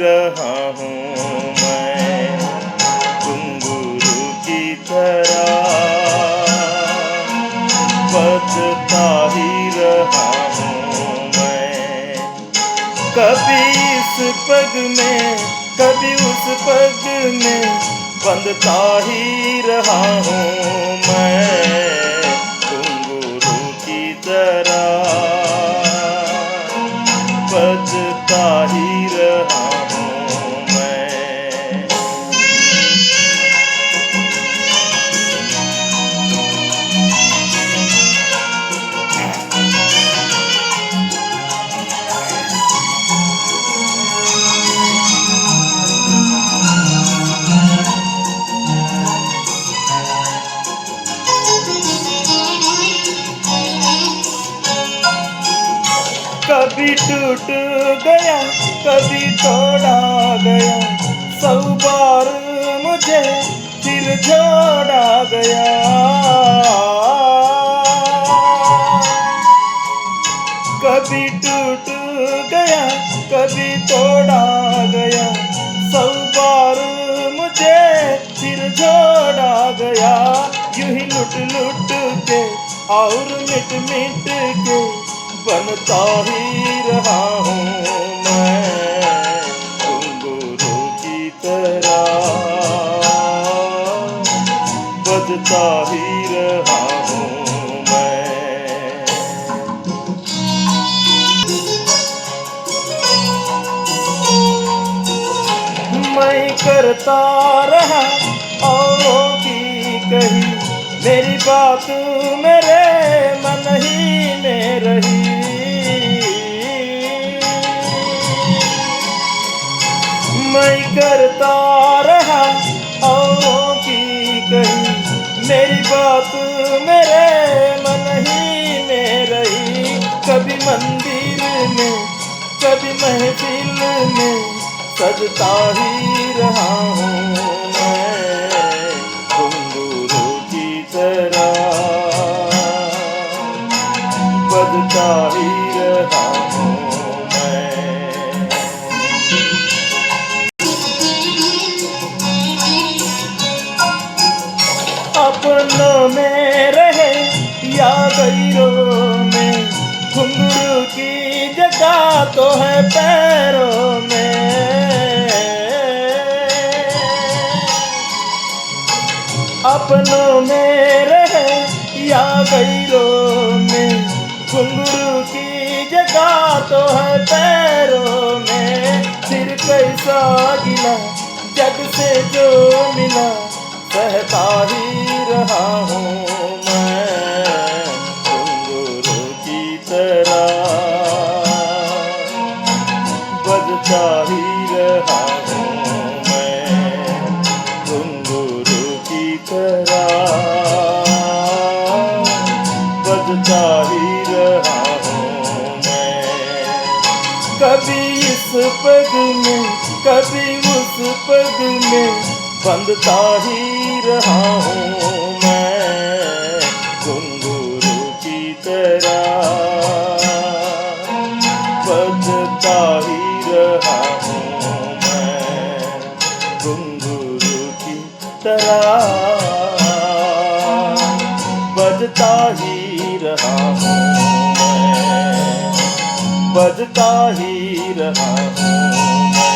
रहा हूँ मैं घुंघरू की तरह, बजता ही रहा हूँ मैं। कभी इस पग में कभी उस पग में बंधता ही रहा हूँ मैं घुंघरू की तरह, बजता ही रहा हूँ मैं। कभी टूट गया कभी तोड़ा गया, 100 बार मुझे फिर जोड़ा गया। कभी टूट गया कभी तोड़ा गया, 100 बार मुझे फिर जोड़ा गया। यूं ही लुट लुट के और मिट मिट के बनता ही रहा हूँ मैं घुंघरू की तरह, बजता ही रहा हूँ मैं। मैं करता रहा औरों की कही, मेरी बात मेरे मन ही में रही। मैं करता रहा औरों की कही, मेरी बात मेरे मन ही में रही। कभी मंदिर में कभी महफिल में सजता ही रहा हूँ मैं घुंघरू की तरह, बजता ही रहा हूँ मैं। अपनों में रहे या गैरों में, घुंघरू की जगह तो है पैरों में। अपनों में रहे या गैरों में, घुंघरू की जगह तो है पैरों में। फिर कैसा गिला जग से जो मिला, सहता ही रहा हूँ मैं घुंघरू की तरह, बजता ही रहा हूँ मैं घुंघरू की तरह, बजता ही रहा हूँ मैं। कभी इस पग में कभी उस पग में बंधता ही रहा हूँ मैं घुंघरू की तरह, बजता ही रहा हूँ मैं घुंघरू की तरह, बजता ही रहा हूँ मैं, बजता ही रहा हूँ।